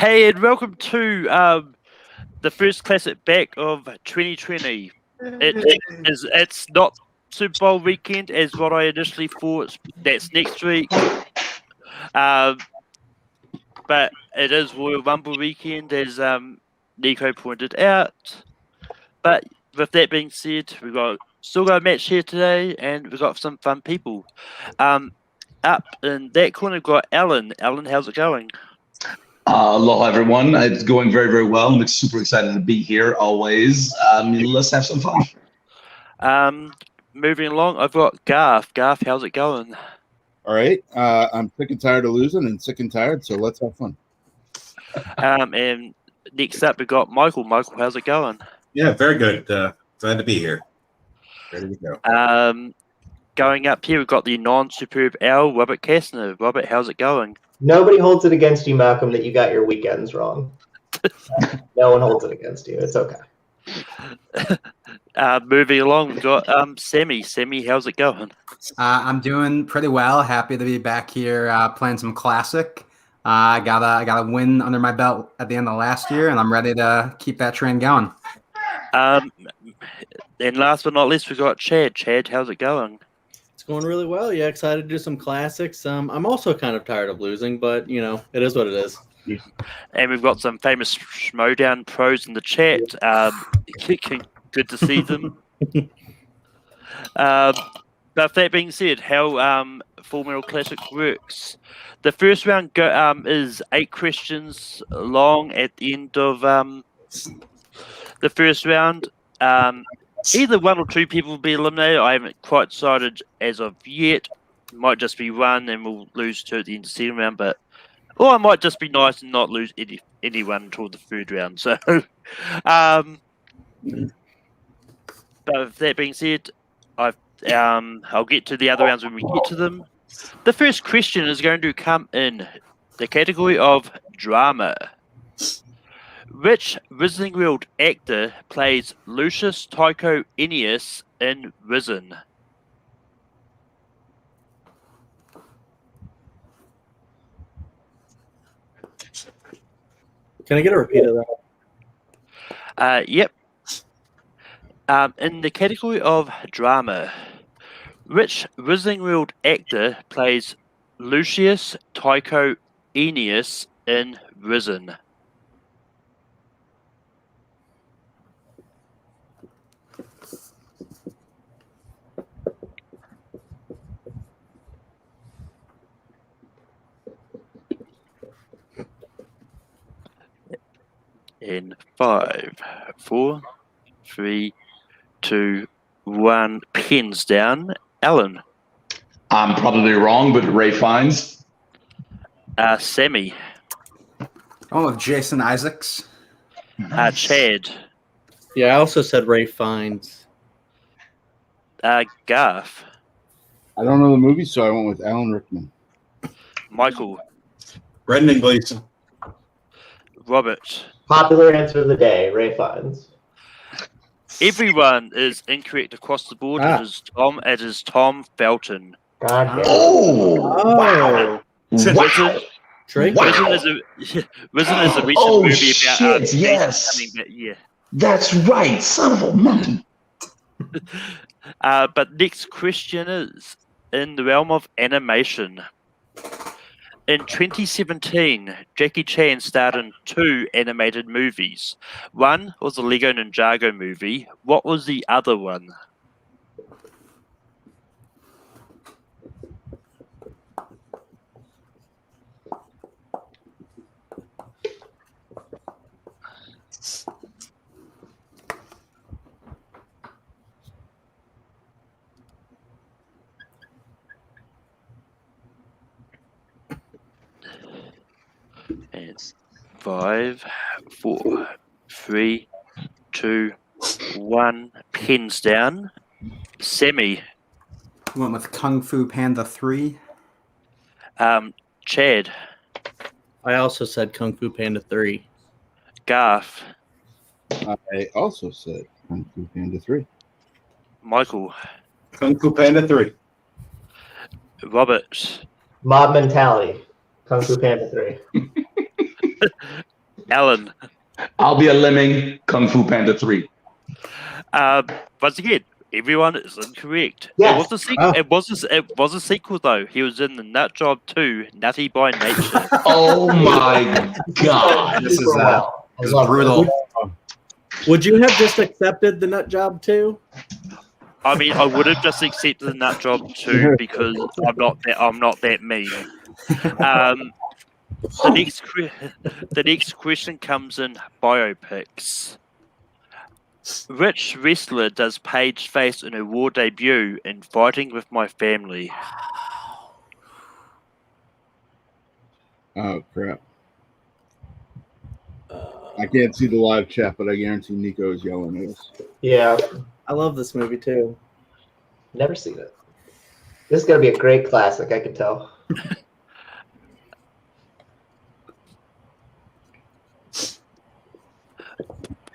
Hey, and welcome to the first classic back of 2020. It's not Super Bowl weekend as what I initially thought. That's next week. But it is Royal Rumble weekend, as Nico pointed out. But with that being said, still got a match here today, and we've got some fun people. Up in that corner, we've got Alan. Alan, how's it going? Aloha, everyone. It's going very, very well. I'm super excited to be here always. Let's have some fun. Moving along, I've got Garth. Garth, how's it going? All right. I'm sick and tired of losing and sick and tired, so let's have fun. And next up, we've got Michael. Michael, how's it going? Yeah, very good. Glad to be here. Ready to go. Going up here, we've got the non-superb Al, Robert Kastner. Robert, how's it going? Nobody holds it against you, Malcolm, that you got your weekends wrong. No one holds it against you. It's okay. Moving along, we've got Sammy. Sammy, how's it going? I'm doing pretty well. Happy to be back here playing some Classic. I got a win under my belt at the end of last year, and I'm ready to keep that train going. And last but not least, we've got Chad. Chad, how's it going? It's going really well. Yeah, excited to do some classics. I'm also kind of tired of losing, but, you know, it is what it is. And we've got some famous Schmodown pros in the chat. Good to see them. But that being said, how Full Metal Classic works. The first round is 8 questions long at the end of the first round. Either 1 or 2 people will be eliminated. I haven't quite decided as of yet. It might just be 1 and we'll lose 2 at the end of the second round. Or I might just be nice and not lose anyone until the third round. So, but with that being said, I'll get to the other rounds when we get to them. The first question is going to come in the category of drama. Which Wizarding World actor plays Lucius Tycho Eanes in Risen? Can I get a repeat of that? Yep. In the category of drama, which Wizarding World actor plays Lucius Tycho Eanes in Risen? In 5, 4, 3, 2, 1. Pens down. Alan. I'm probably wrong, but Ray Fiennes. Sammy. Oh, Jason Isaacs. Chad. Yeah, I also said Ray Fiennes. Garth. I don't know the movie, so I went with Alan Rickman. Michael. Brendan Gleeson. Robert. Popular answer of the day, Ray Fiennes. Everyone is incorrect across the board. It is Tom Felton. Wow. Risen is a recent movie about yes. Yeah. That's right, son of a monkey. But next question is in the realm of animation. In 2017, Jackie Chan starred in 2 animated movies. One was the Lego Ninjago movie. What was the other one? It's 5, 4, 3, 2, 1. Pens down. Sammy. Went with Kung Fu Panda 3. Chad. I also said Kung Fu Panda 3. Garth. I also said Kung Fu Panda 3. Michael. Kung Fu Panda 3. Robert. Mob Mentality. Kung Fu Panda 3. Alan. I'll be a lemming. Kung Fu Panda 3. Once again, everyone is incorrect. Yes. It was a sequel. It was a sequel though. He was in the Nut Job 2, Nutty by Nature. Oh my god! This is Super well. I love brutal. Would you have just accepted the nut job too? I mean, I would have just accepted the Nut Job 2 because I'm not that mean. The next question comes in biopics. Which wrestler does Paige face in her war debut in Fighting with My Family? Oh crap! I can't see the live chat, but I guarantee Nico is yelling at us. Yeah, I love this movie too. never seen it. This is gonna be a great classic. I can tell.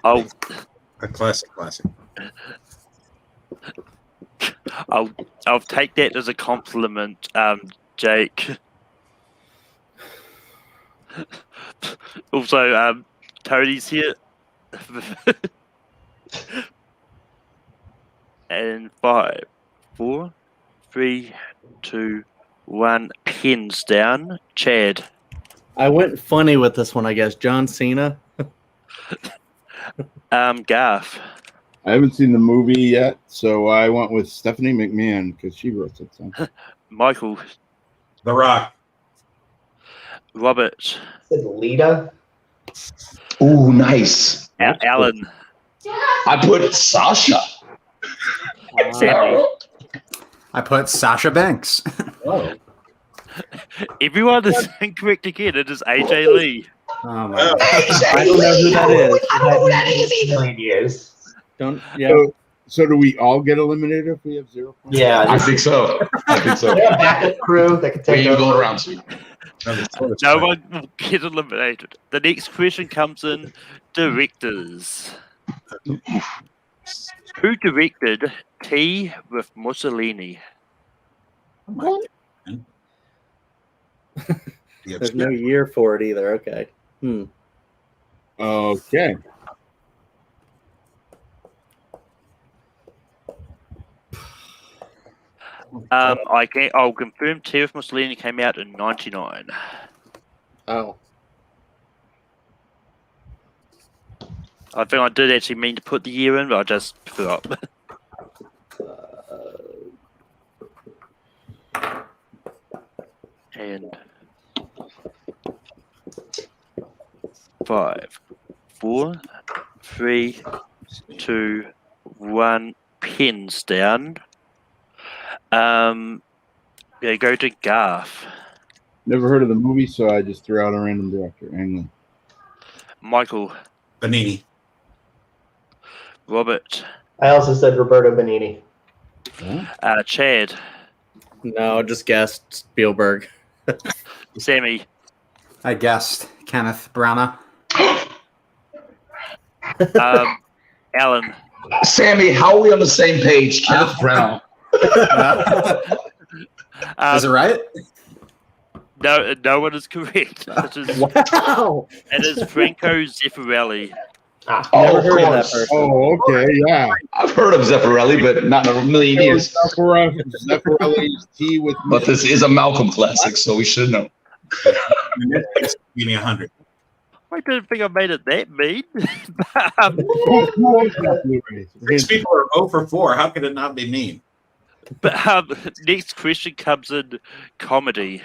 I'll A classic. I'll take that as a compliment, Jake. Also, Tony's here. And 5, 4, 3, 2, 1. Pins down. Chad. I went funny with this one, I guess. John Cena. Garth. I haven't seen the movie yet, so I went with Stephanie McMahon because she wrote it. So. Michael. The Rock. Robert. Said Lita. Ooh, nice. Alan. I put Sasha. Sammy. I put Sasha Banks. Oh. Everyone is incorrect again. It is AJ Lee. Oh my God. I don't know who that is. A million years. Don't. Yeah. So do we all get eliminated if we have 0 points? Yeah, I think so. they're a backup crew that can We take ain't going over. around to. No one will get eliminated. The next question comes in directors. Who directed Tea with Mussolini? There's no year for it either. Okay. Okay. I'll confirm Tea with Mussolini came out in 99. Oh. I think I did actually mean to put the year in, but I just forgot. And 5, 4, 3, 2, 1. Pins down. Yeah, go to Garth. Never heard of the movie, so I just threw out a random director. England. Michael. Benini. Robert. I also said Roberto Benigni. Chad. No, just guessed Spielberg. Sammy. I guessed Kenneth Branagh. Alan. Sammy, how are we on the same page? Kenneth Brown. Is it right? No one is correct. Wow. It is Franco Zeffirelli. Never of heard of that course. person. Oh, okay, yeah. I've heard of Zeffirelli, but not in a million years. Zeffirelli's tea with But this is a Malcolm classic, so we should know. Give me 100. I didn't think I made it that mean. Six people are 0 for 4. How could it not be mean? But next question comes in comedy.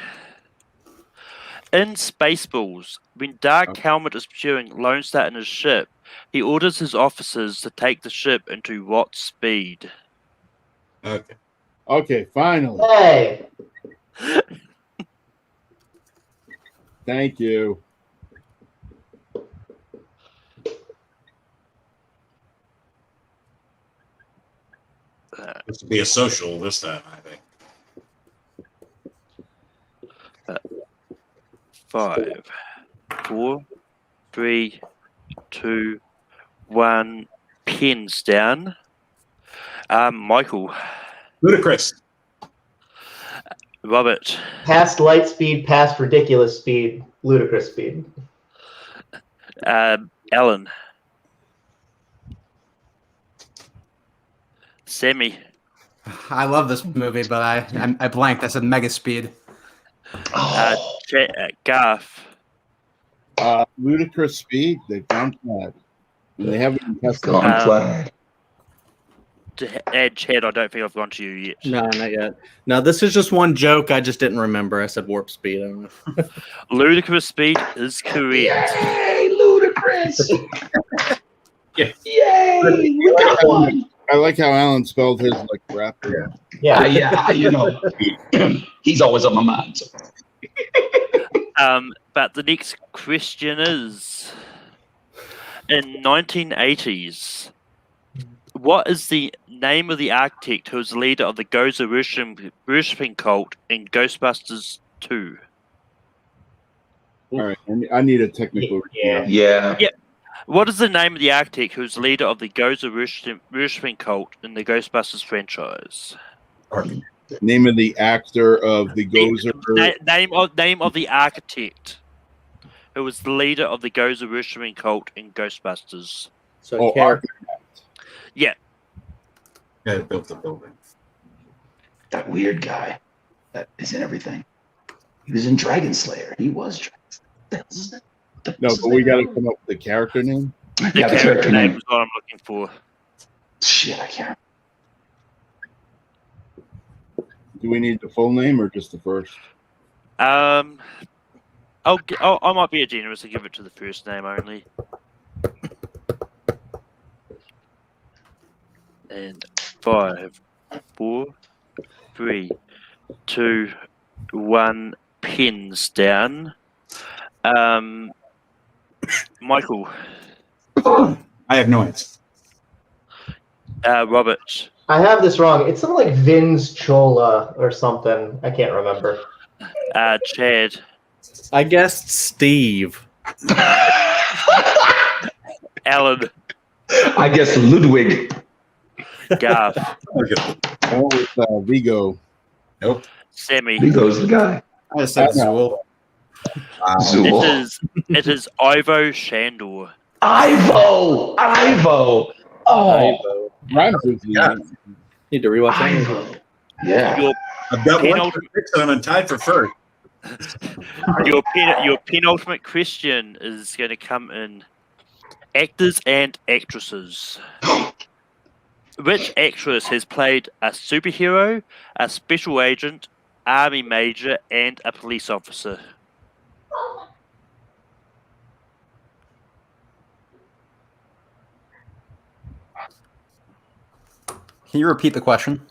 In Spaceballs, when Dark Helmet is pursuing Lone Star in his ship, he orders his officers to take the ship into what speed? Okay. Okay, finally. Hey, Thank you. This will be a social this time, I think. 5, 4, 3, 2, 1. Pens down. Michael. Ludicrous. Robert. past light speed, past ridiculous speed, ludicrous speed. Alan. Sammy. I love this movie, but I blanked. I said Mega Speed. Garth. Ludicrous Speed. They found Plaid. And they haven't even tested Gone it. Plaid. To add Chad, I don't think I've gone to you yet. No, not yet. No, this is just one joke. I just didn't remember. I said Warp Speed. I don't know. Ludicrous Speed is correct. Yay, ludicrous! Yeah. Yay! We got one. I like how Alan spelled his like rapper. Yeah. Yeah, you know, he's always on my mind. So. But the next question is: in 1980s, what is the name of the architect who was the leader of the Gozer worshipping cult in Ghostbusters 2? All right, I need a technical. Yeah. Yeah. What is the name of the architect who was the leader of the Gozer worshipping cult in the Ghostbusters franchise? Name of the actor of the Gozer. Name of the architect who was the leader of the Gozer worshipping cult in Ghostbusters. So character. Yeah. Yeah, it built the building. That weird guy that is in everything. He was in Dragon Slayer. He was Dragon Slayer. No, but we got to come up with the character name. The character name is what I'm looking for. Shit, I can't. Do we need the full name or just the first? I might be generous and give it to the first name only. And 5, 4, 3, 2, 1. Pins down. Michael. I have no answer. Robert. I have this wrong. It's something like Vince Chola or something. I can't remember. Chad. I guessed Steve. Alan. I guess Ludwig. Garth. Oh, with Vigo. Nope. Sammy. Vigo's the guy. I just said Zool. Zool. It is Ivo Shandor. Ivo. Oh, Rhymes with you. Yeah. Need to rewatch that movie. Ivo. Yeah. Your I've got one penultimate, for six and I'm tied for first. your penultimate question is going to come in actors and actresses. Which actress has played a superhero, a special agent, army major, and a police officer? Can you repeat the question?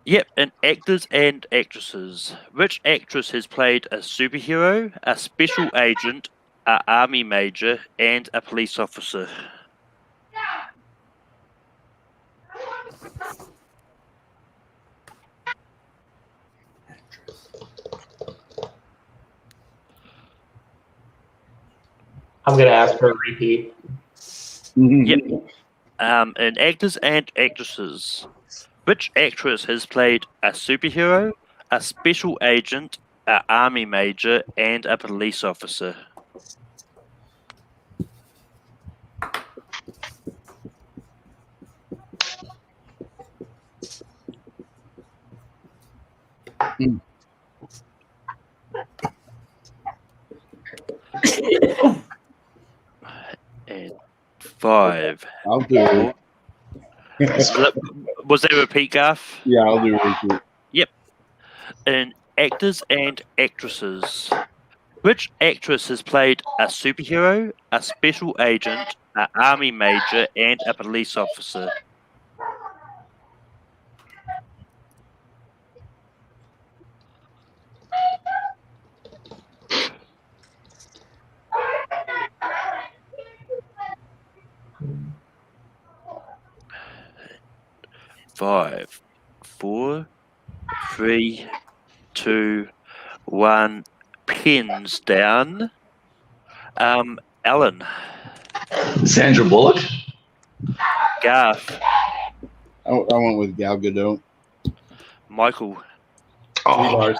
Yep, and actors and actresses. Which actress has played a superhero, a special agent, an army major, and a police officer? I'm going to ask for a repeat. Yep. And actors and actresses. Which actress has played a superhero, a special agent, an army major, and a police officer? And 5. I'll do it. Was that a repeat, Garth? Yeah, I'll do it. Yep. And actors and actresses. Which actress has played a superhero, a special agent, an army major, and a police officer? Five, 4, 3, 2, 1. Pins down. Alan. Sandra Bullock. Garth. I went with Gal Gadot. Michael. Oh,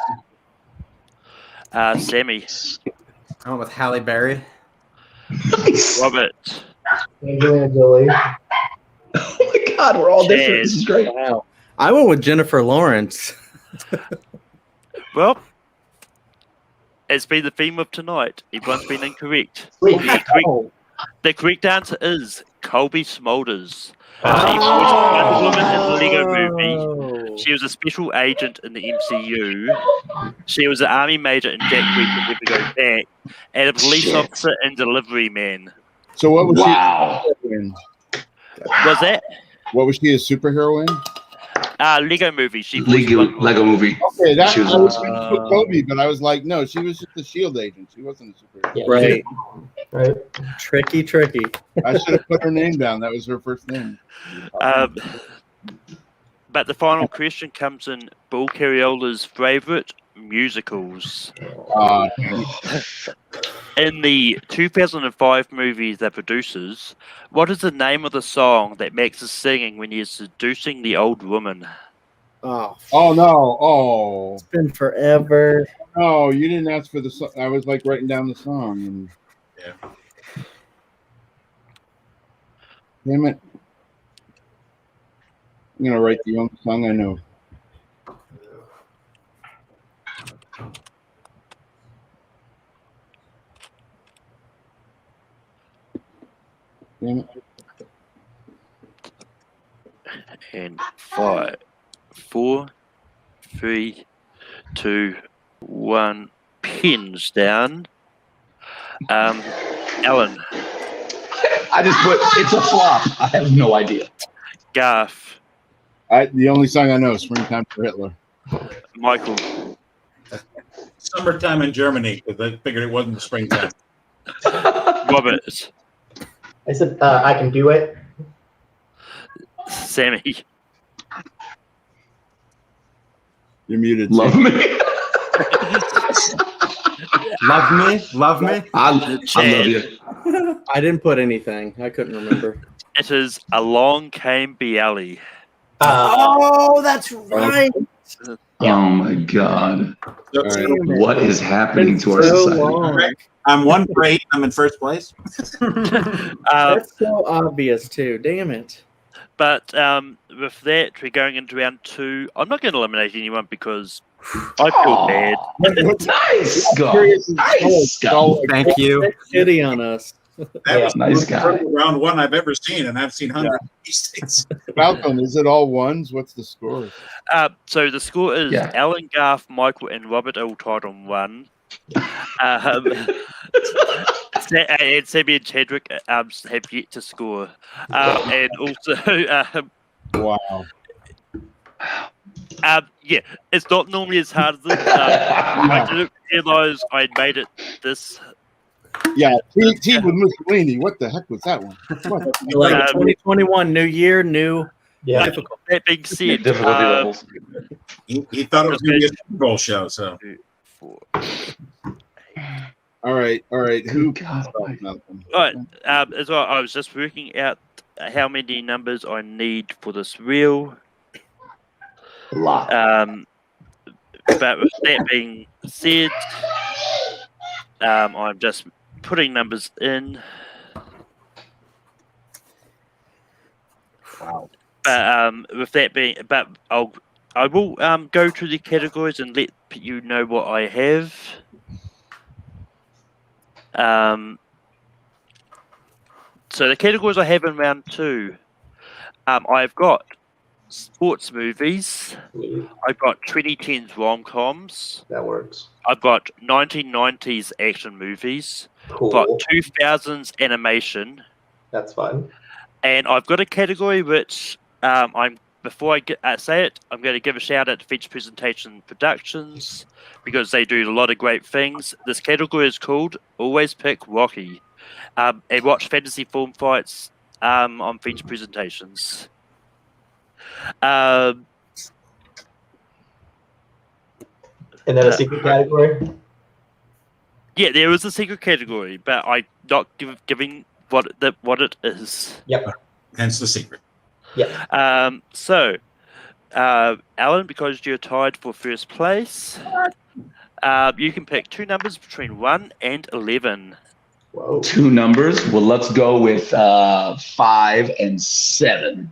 Sammy. I went with Halle Berry. Nice. Robert. Angelina Jolie. Oh my God, we're all different. This is great. Wow. I went with Jennifer Lawrence. Well, it's been the theme of tonight. Everyone's been incorrect. Sweet. The correct answer is Colby Smulders. She Oh. voiced Wonder Woman in the Lego Movie. Oh. She was a special agent in the MCU. She was an army major in Jack Reaper Never Go Back, and a police officer in Delivery Man. So what was Wow. she? In? Was that? What was she a superhero in? Lego Movie. She voiced Lego movie. Okay, that She was I was awesome. going to put Kobe, but I was like, no, she was just a shield agent. She wasn't a superhero. Yeah. Right. Right. Tricky. I should have put her name down. That was her first name. But the final question comes in Bull Carriola's favorite musicals. In the 2005 movie The Producers, what is the name of the song that Max is singing when he is seducing the old woman? Oh, Oh no! Oh it's been forever. no! You didn't ask for the song. I was like writing down the song. And... Yeah. Damn it! I'm gonna write the only song I know. Damn it! And 5, 4, 3, 2, 1. Pins down. Alan. I just put it's a flop. I have no idea. Garth. The only song I know is "Springtime for Hitler." Michael. Summertime in Germany, because I figured it wasn't springtime. Robert. I said I Can Do It. Sammy. You're muted. Love Sam. me. Love me. I love you. I didn't put anything. I couldn't remember. It is Along Came Bialy. Oh, that's right. Oh my God. So, All right. What is happening to our So society? long. I'm 1 for 8. I'm in first place. That's so obvious too. Damn it. But with that, we're going into round 2. I'm not going to eliminate anyone because I feel bad. Nice, Scott. Curious as Nice, hell. Scott. Thank you. That's shitty on us. That was Nice the guy. first round 1 I've ever seen, and I've seen hundreds of these things. Falcon, is it all ones? What's the score? So the score is Yeah. Alan, Garth, Michael, and Robert all tied on 1. And Sammy and Chadwick have yet to score. And also, Wow. yeah, it's not normally as hard as this. I didn't realize I made it this. Yeah, T with Mussolini. What the heck was that one? What? Like 2021, new year, new. Yeah. Difficult. That being said, Difficulty levels. He thought it was going to be a Super Bowl show, so. 4. All right. Who? God. Nothing. Right, as well, I was just working out how many numbers I need for this reel. A lot. But with that being said, I'm just putting numbers in. Wow. But with that being, but I will go to the categories and let you know what I have. So the categories I have in round 2, I've got sports movies. I've got 2010s rom-coms. That works. I've got 1990s action movies. Cool. I've got 2000s animation. That's fun. And I've got a category which before I say it, I'm going to give a shout out to Feature Presentation Productions because they do a lot of great things. This category is called Always Pick Rocky. And watch fantasy film fights on Feature Presentations. And then a secret category? Yeah, there is a secret category, but I'm not giving what it is. Yep. Hence the secret. Yeah. So, Alan, because you're tied for first place, you can pick 2 numbers between 1 and 11. Whoa. 2 numbers. Well, let's go with 5 and 7.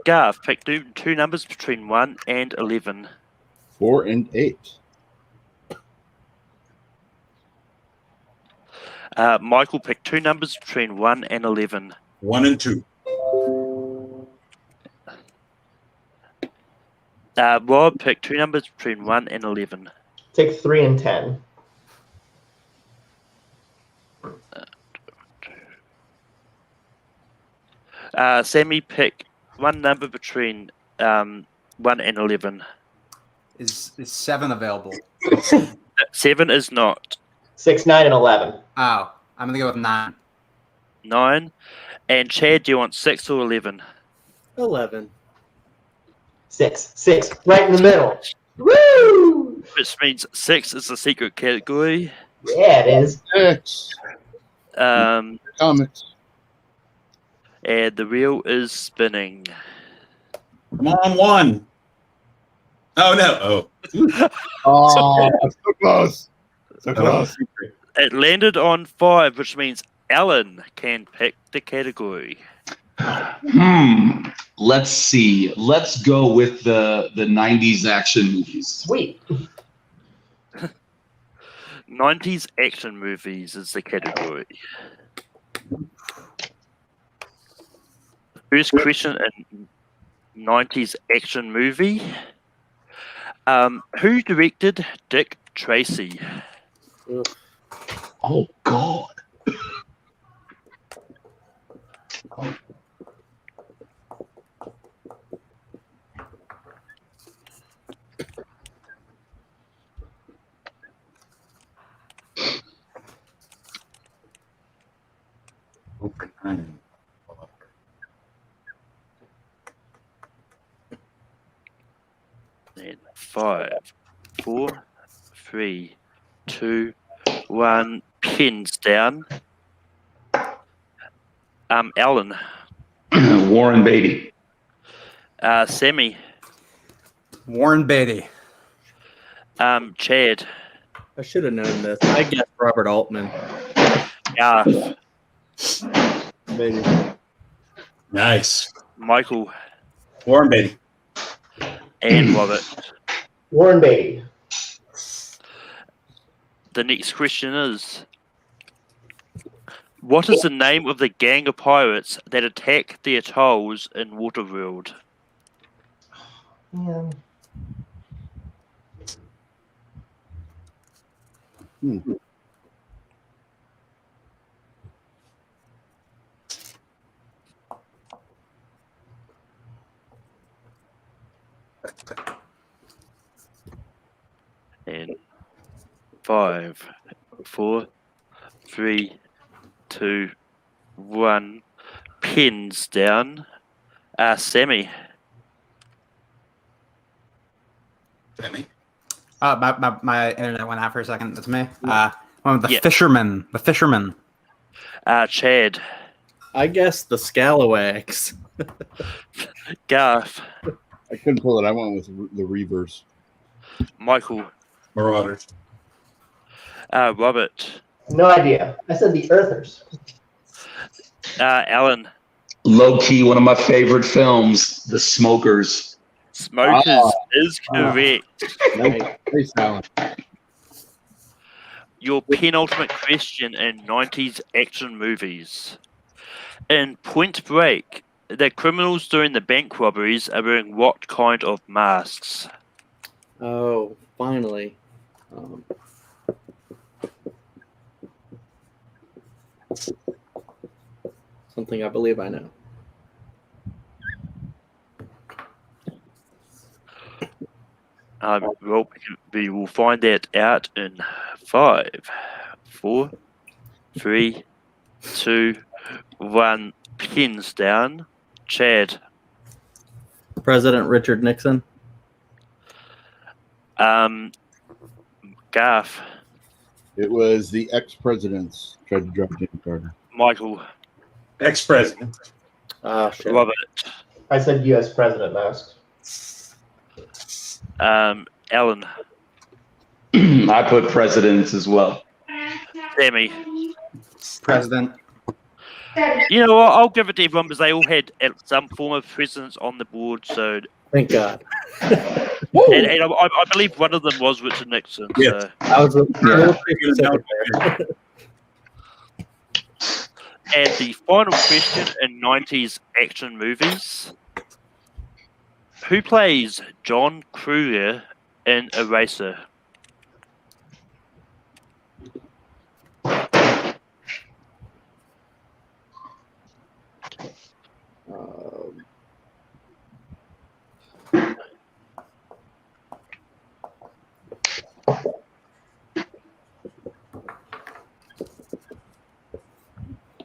Garth, pick two numbers between 1 and 11. 4 and 8. Michael, pick 2 numbers between 1 and 11. 1 and 2. Rob, pick 2 numbers between 1 and 11. Take 3 and 10. Sammy, pick 1 number between 1 and 11. Is 7 available? 7 is not. 6, 9, and 11. Oh, I'm gonna go with 9. 9. And Chad, do you want 6 or 11? 11. 6, right in the middle. Woo! Which means 6 is the secret category. Yeah, it is. X. Comics. And the wheel is spinning. Come on, 1. Oh, no. Oh. Oh, so close. So close. It landed on 5, which means Alan can pick the category. Let's see. Let's go with the 90s action movies. Sweet. 90s action movies is the category. First question in 90s action movie. Who directed Dick Tracy? Oh, God. And 5, 4, 3, 2, 1. Pins down. Alan. Warren Beatty. Sammy. Warren Beatty. Chad. I should have known this. I guess Robert Altman. Garth. Baby. Nice. Michael. Warren Beatty. And Robert. Warren Beatty. The next question is, what is the name of the gang of pirates that attack the atolls in Waterworld? Yeah. And 5, 4, 3, 2, 1. Pins down. Sammy. Sammy. My internet went out for a second. That's me. One with the Yeah. fisherman. The fisherman. Chad. I guess the Scalawags. Garth. I couldn't pull it. I went with the Reavers. Michael. Marauders. Robert. No idea. I said the Earthers. Alan. Low key, one of my favorite films, The Smokers. Smokers is correct. Nice, Alan. Your penultimate question in 90s action movies. In Point Break, the criminals during the bank robberies are wearing what kind of masks? Oh, finally. Something I believe I know. Well, we will find that out in 5, 4, 3, 2, 1. Pins down. Chad. President Richard Nixon. Garth. It was the ex-presidents tried to drop Jimmy Carter. Michael. Ex-president. Ah, shit. Robert. I said U.S. president mask. Alan. I put presidents as well. Sammy. President. You know what? I'll give it to everyone because they all had some form of presence on the board. So, Thank God. and I believe one of them was Richard Nixon. Yes. So. I was a little You know, there. And the final question in 90s action movies. Who plays John Kruger in Eraser?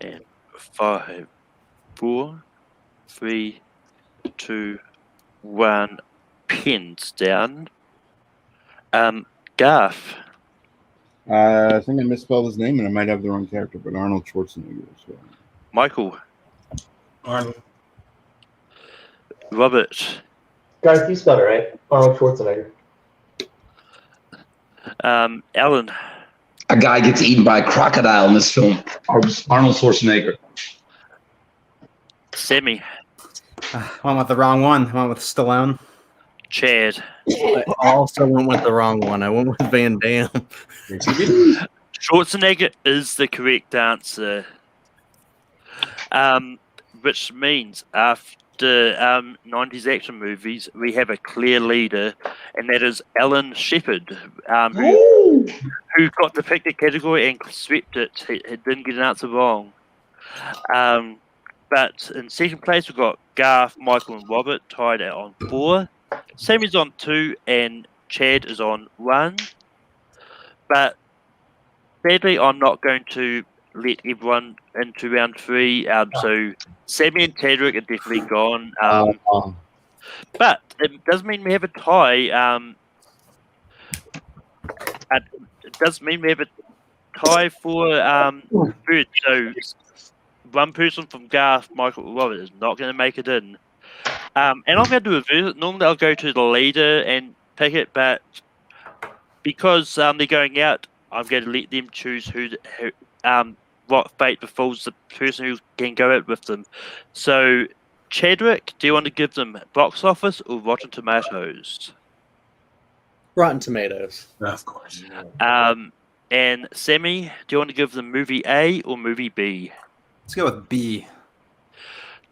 And 5, 4, 3, 2, 1. Pins down. Garth. I think I misspelled his name, and I might have the wrong character, but Arnold Schwarzenegger. So. Michael. Arnold. Robert. Garth, you spelled it right. Arnold Schwarzenegger. Alan. A guy gets eaten by a crocodile in this film. Arnold Schwarzenegger. Sammy. I went with the wrong one. I went with Stallone. Chad. I also went with the wrong one. I went with Van Damme. Schwarzenegger is the correct answer. Which means after 90s action movies, we have a clear leader, and that is Alan Shepard, who got the pick the category and swept it. He didn't get an answer wrong. But in second place, we've got Garth, Michael, and Robert tied out on 4. Sammy's on 2, and Chad is on 1. But sadly, I'm not going to let everyone into round 3. So Sammy and Chadwick are definitely gone. But it does mean we have a tie. It does mean we have a tie for third. So one person from Garth, Michael, or Robert is not going to make it in. And I'm going to do a reverse. Normally I'll go to the leader and pick it, but because they're going out, I'm going to let them choose who what fate befalls the person who can go out with them. So, Chadwick, do you want to give them box office or Rotten Tomatoes? Rotten Tomatoes. Of course. And Sammy, do you want to give them movie A or movie B? Let's go with B.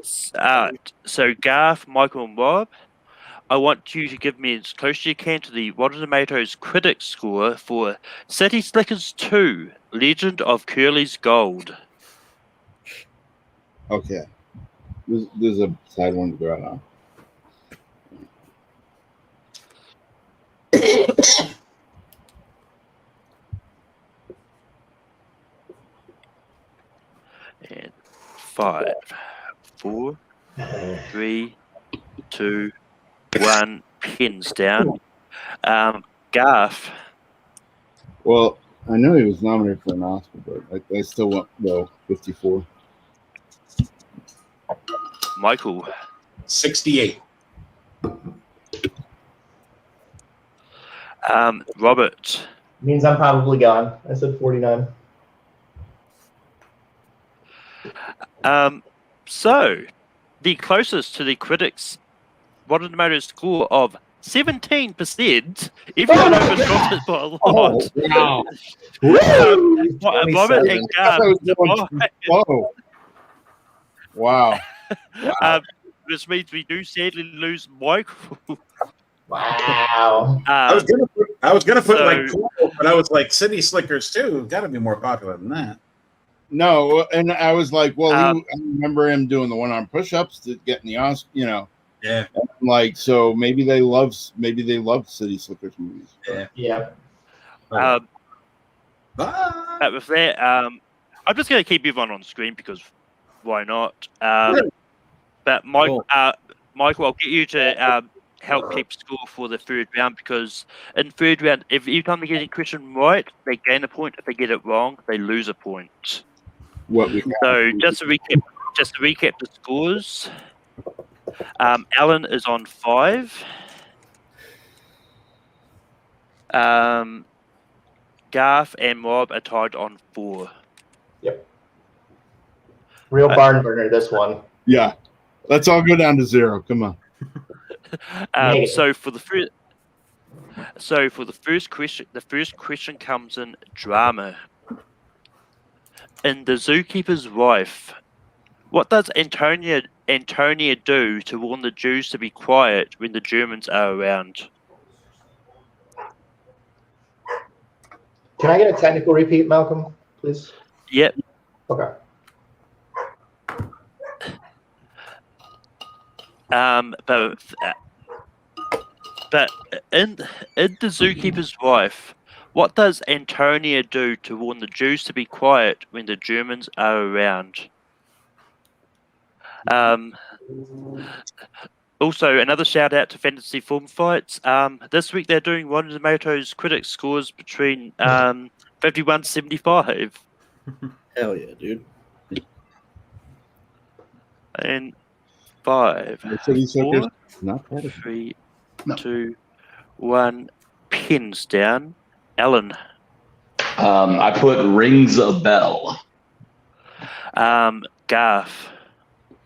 So Garth, Michael, and Rob, I want you to give me as close as you can to the Rotten Tomatoes critic score for City Slickers 2, Legend of Curly's Gold. Okay. There's a side one to go out on. And 5, 4, 3, 2, 1. Pins down. Garth. Well, I know he was nominated for an Oscar, but I still want the 54. Michael. 68. Robert. Means I'm probably gone. I said 49. So, the closest to the critics' Rotten Tomatoes score of 17%, everyone overshot it by a lot. Wow. Robert and Garth. Whoa. Wow. This means we do sadly lose Michael. Wow. I was gonna put so- like Connole, but I was like City Slickers too. Got to be more popular than that. No, and I was like, well, I remember him doing the one-arm push-ups to get in the Oscar, you know. Yeah. Like, so maybe they love City Slickers movies. Yeah. But Bye. with that, I'm just going to keep everyone on screen because why not? But Michael, I'll get you to help keep score for the third round because in third round, if every time they get a question right, they gain a point. If they get it wrong, they lose a point. So just to recap the scores. Alan is on 5. Garth and Rob are tied on 4. Yep. Real barn burner, this one. Yeah. Let's all go down to 0. Come on. So for the first question comes in drama. In The Zookeeper's Wife, what does Antonia do to warn the Jews to be quiet when the Germans are around? Can I get a technical repeat, Malcolm, please? Yep. Okay. But in The Zookeeper's Wife, what does Antonia do to warn the Jews to be quiet when the Germans are around? Also, another shout out to Fantasy Film Fights. This week they're doing Rotten Tomatoes critic scores between 51 to 75. Hell yeah, dude. And 5, City Slickers, 4, not bad. 3, No. 2, 1. Pins down. Alan. I put Rings a Bell. Garth.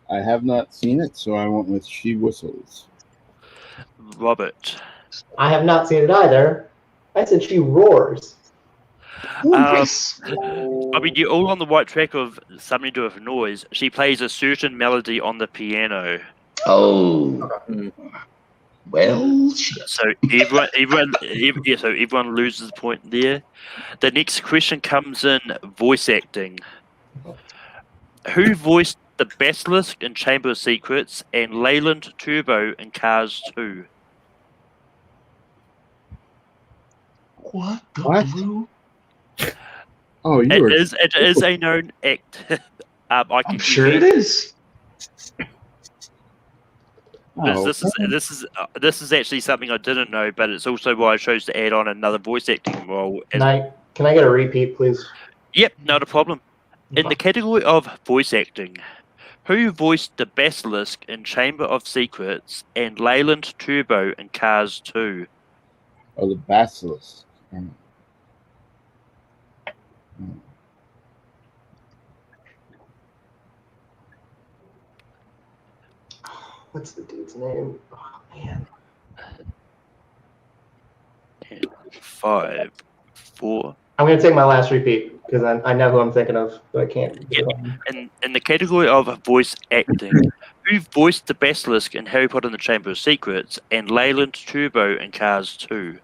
I have not seen it, so I went with She Whistles. Robert. I have not seen it either. I said She Roars. Nice. I mean, you're all on the right track of something to do with noise. She plays a certain melody on the piano. Oh. Well, shit. So everyone loses a point there. The next question comes in voice acting. Who voiced the Basilisk in Chamber of Secrets and Leyland Turbo in Cars 2? What the What? blue? Oh, you were. It is a known act. I'm sure it is. Oh, This is actually something I didn't know, but it's also why I chose to add on another voice acting role. Can I get a repeat, please? Yep, not a problem. In the category of voice acting, who voiced the Basilisk in Chamber of Secrets and Leyland Turbo in Cars 2? Oh, the Basilisk. What's the dude's name? Oh, man. 5, 4. I'm going to take my last repeat because I know who I'm thinking of, but I can't. Yep. In the category of voice acting, who voiced the Basilisk in Harry Potter and the Chamber of Secrets and Leyland Turbo in Cars 2?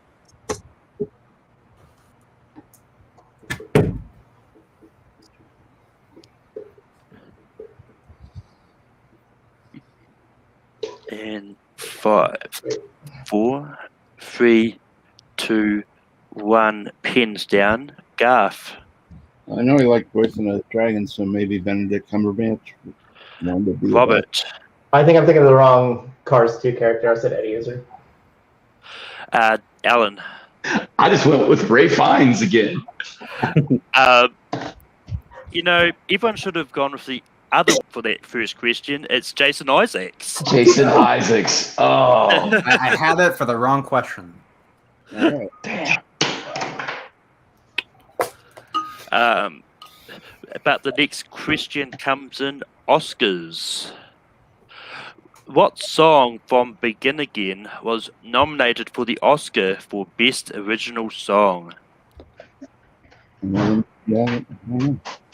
And 5, 4, 3, 2, 1. Pens down. Garth. I know he liked voicing a dragon, so maybe Benedict Cumberbatch. wanted to be Robert. I think I'm thinking of the wrong Cars 2 character. I said Eddie Izzard. Alan. I just went with Ray Fiennes again. Everyone should have gone with the other for that first question. It's Jason Isaacs. Jason Isaacs. Oh, I had it for the wrong question. All right. damn. But the next question comes in Oscars. What song from Begin Again was nominated for the Oscar for Best Original Song? Yeah.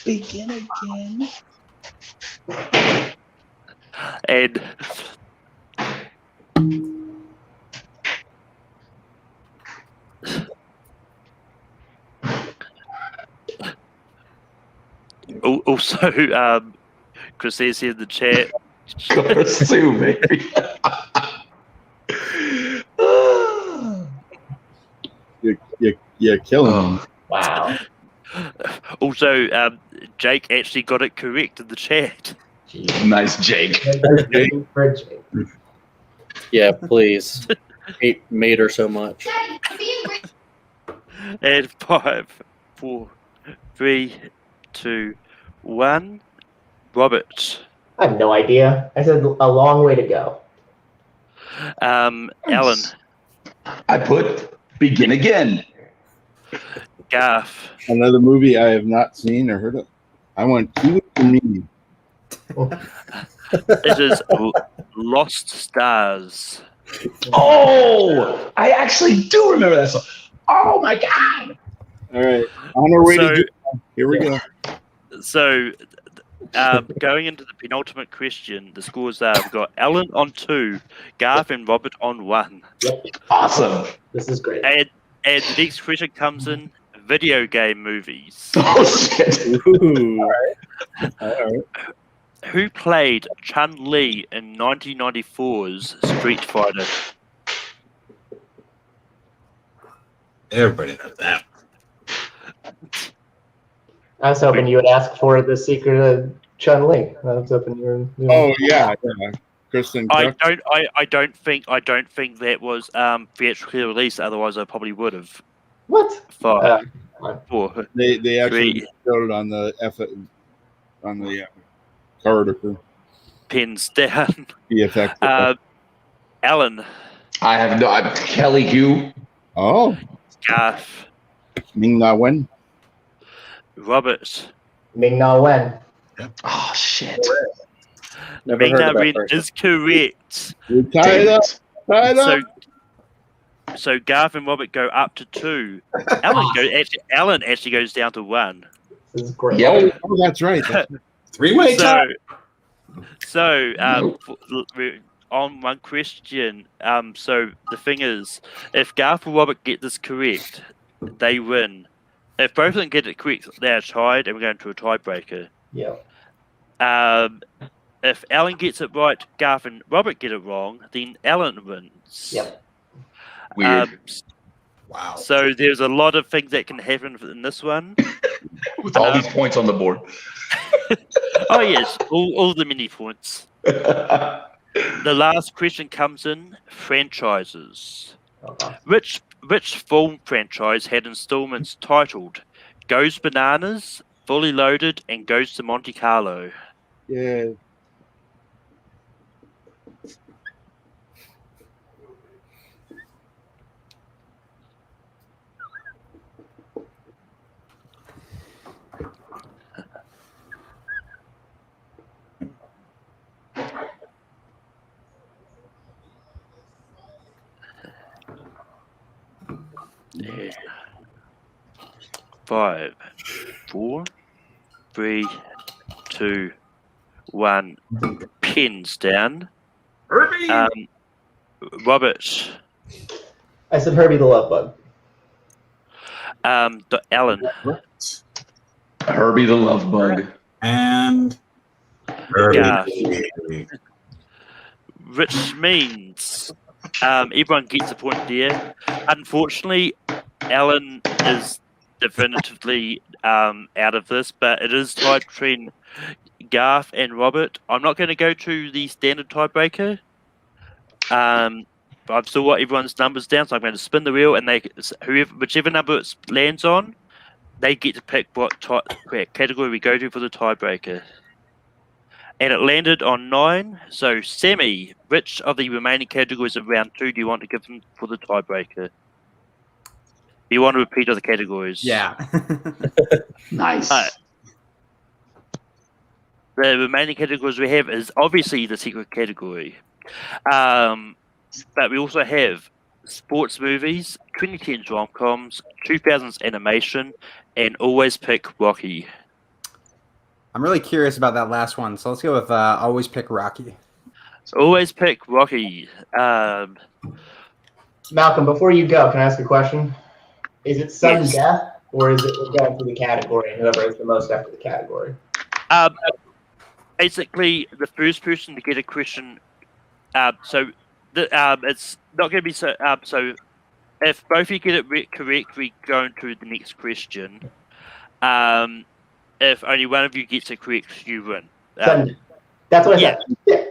Begin again. And also, Chris says here in the chat. Chorus 2, baby. You're killing me. Wow. Also, Jake actually got it correct in the chat. Nice, Jake. For Jake. Yeah, please. Hate her so much. And 5, 4, 3, 2, 1. Robert. I have no idea. I said a long way to go. Alan. I put Begin Again. Gaff. Another movie I have not seen or heard of. I want Kiwi and me. It is Lost Stars. Oh, I actually do remember that song. Oh my god! All right, on our way So- to here we go. So, going into the penultimate question, the scores are: we've got Alan on 2, Garth and Robert on 1. Awesome. This is great. And the next question comes in: video game movies. Oh shit! Ooh. All right. Who played Chun-Li in 1994's Street Fighter? Everybody knows that. I was hoping you would ask for the secret of Chun-Li. I was hoping you were. Oh yeah. Kristen. I Krug. don't think that was theatrically released. Otherwise, I probably would have. What? 5, 4. They actually 3. showed it on the corridor. Pins down. The effect. Alan, I have no. I'm Kelly Hugh. Oh, Garth, Ming Na Wen. Robert. Ming Na Wen. Oh shit! Never Ming heard Na of that Wen person. is correct. We tied up. Tied up. So Garth and Robert go up to 2. Alan actually goes down to 1. This is great. Yep. Oh, that's right. Three-way tie. So on one question, so the thing is, if Garth and Robert get this correct, they win. If both of them get it correct, they're tied, and we're going to a tiebreaker. Yeah. If Alan gets it right, Garth and Robert get it wrong, then Alan wins. Yep. Weird. Wow. So there's a lot of things that can happen in this one. With all these points on the board. Oh yes, all the mini points. The last question comes in: franchises. Okay. Which film franchise had installments titled "Goes Bananas," "Fully Loaded," and "Goes to Monte Carlo"? Yeah. Yeah. 5, 4, 3, 2, 1. Pins down. Herbie. Robert. I said Herbie the Love Bug. Alan. Herbie the Love Bug. And Herbie. Yeah. Which means everyone gets a point there. Unfortunately, Alan is definitively out of this, but it is tied between Garth and Robert. I'm not going to go to the standard tiebreaker. But I've still got everyone's numbers down, so I'm going to spin the wheel, and whichever number it lands on, they get to pick what category we go to for the tiebreaker. And it landed on 9. So, Sammy, which of the remaining categories of round 2 do you want to give them for the tiebreaker? Do you want to repeat other categories? Yeah. Nice. The remaining categories we have is obviously the secret category. But we also have sports movies, 2010s rom-coms, 2000s animation, and always pick Rocky. I'm really curious about that last one, so let's go with always pick Rocky. So always pick Rocky. Malcolm, before you go, can I ask a question? Is it sudden death, or is it we're going through the category and whoever is the most after the category? Basically, the first person to get a question. It's not going to be so. So, if both of you get it correct, we go into the next question. If only one of you gets it correct, you win. Sudden. That's what I said.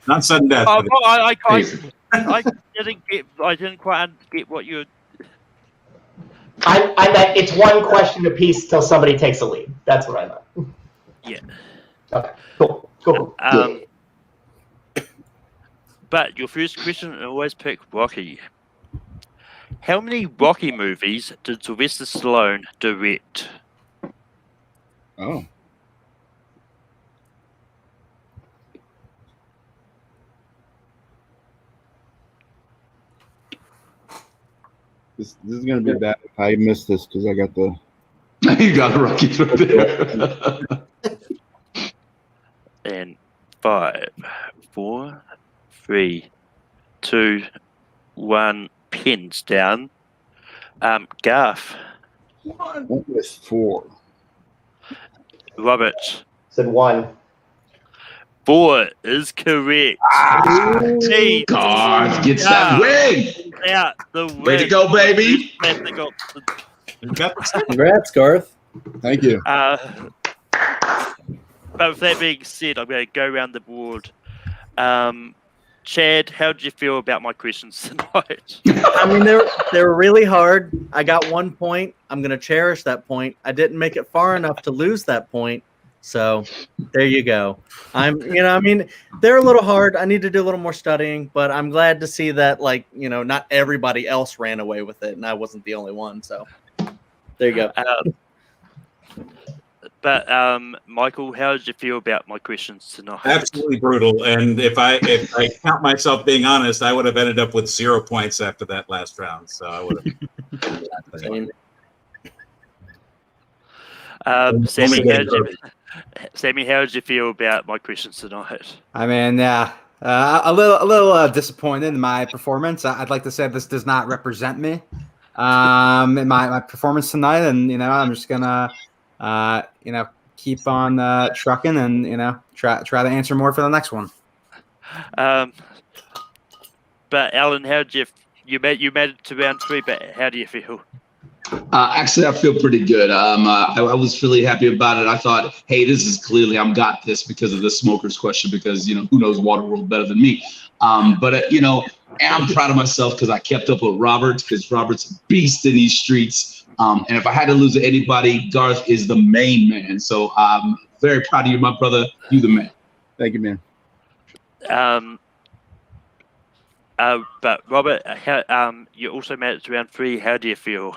Not sudden death. Oh, but I didn't quite get what you. I meant it's one question apiece till somebody takes a lead. That's what I meant. Yeah. Okay. Cool. But your first question, always pick Rocky. How many Rocky movies did Sylvester Stallone direct? Oh. This is going to be bad if I miss this because I got the. You got a Rocky right there. And 5, 4, 3, 2, 1. Pins down. Garth. I went with 4. Robert. Said 1. 4 is correct. Gee, God gets that win. Out the win. Way to go, baby. Congrats, Garth. Thank you. But with that being said, I'm going to go around the board. Chad, how did you feel about my questions tonight? I mean, they were really hard. I got 1 point. I'm going to cherish that point. I didn't make it far enough to lose that point. So there you go. I mean, they're a little hard. I need to do a little more studying, but I'm glad to see that, like, not everybody else ran away with it, and I wasn't the only one. So there you go. But Michael, how did you feel about my questions tonight? Absolutely brutal. And if I count myself being honest, I would have ended up with 0 points after that last round. So I would have. Sammy, how did you feel about my questions tonight? I mean, yeah, a little disappointed in my performance. I'd like to say this does not represent me in my performance tonight, and I'm just gonna keep on trucking and try to answer more for the next one. But Alan, how did you made it to round 3? But how do you feel? Actually, I feel pretty good. I was really happy about it. I thought, hey, this is clearly I'm got this because of the smokers question, because who knows Waterworld better than me. But I'm proud of myself because I kept up with Robert, because Robert's a beast in these streets. And if I had to lose to anybody, Garth is the main man. So I'm very proud of you, my brother. You the man. Thank you, man. But Robert, you also made it to round 3. How do you feel?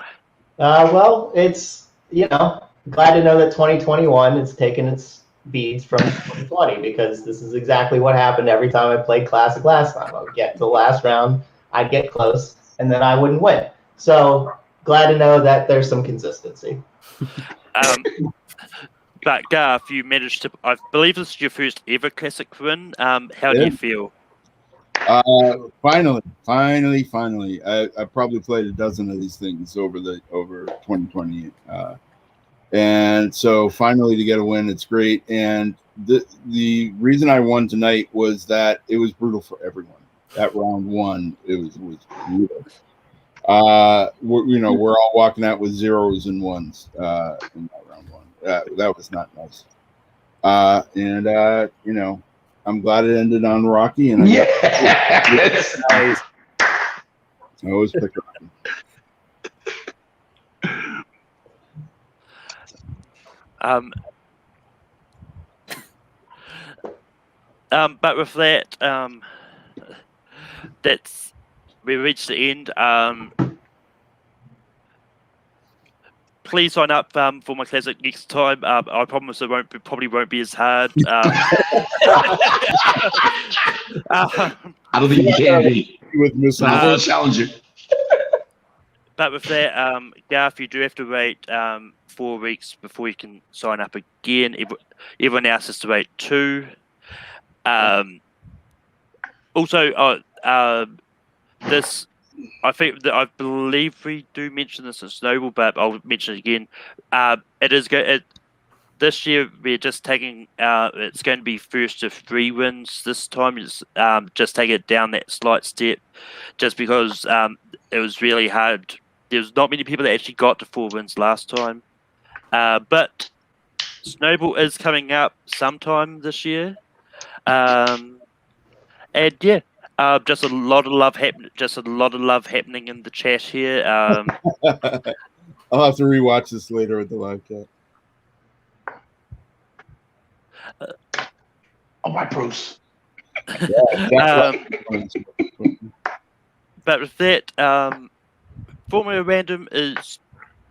Well, it's, glad to know that 2021 is taking its beads from 2020, because this is exactly what happened every time I played Classic last time. I would get to the last round, I'd get close, and then I wouldn't win. So glad to know that there's some consistency. But Garth, you managed to, I believe this is your first ever Classic win. How do you feel? Finally. I probably played a dozen of these things over 2020. And so finally to get a win, it's great. And the reason I won tonight was that it was brutal for everyone. That round 1, it was brutal. We're all walking out with 0s and 1s in that round 1. That was not nice. I'm glad it ended on Rocky, and I always pick Rocky. But with that, we reached the end. Please sign up for my Classic next time. I promise it probably won't be as hard. I don't think you can be. I'll challenge you. But with that, Garth, you do have to wait 4 weeks before you can sign up again. Everyone else has to wait 2. Also, this. I believe we do mention this as Noble, but I'll mention it again. It is good. This year we're just taking. It's going to be first of 3 wins this time. It's just take it down that slight step, just because it was really hard. There was not many people that actually got to 4 wins last time. But Snowball is coming up sometime this year, and yeah. Just a lot of love happening. Just a lot of love happening in the chat here. I'll have to rewatch this later at the live chat. Oh my Bruce. Yeah, but with that, Formula Random is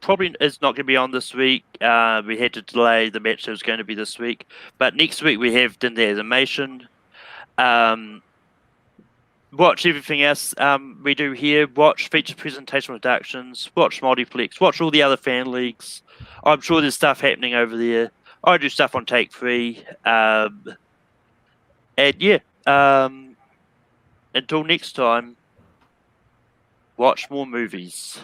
probably not going to be on this week. We had to delay the match that was going to be this week, but next week we have Din the Animation. Watch everything else we do here. Watch feature presentation productions. Watch multiplex. Watch all the other fan leagues. I'm sure there's stuff happening over there. I do stuff on Take 3. And yeah, until next time, watch more movies.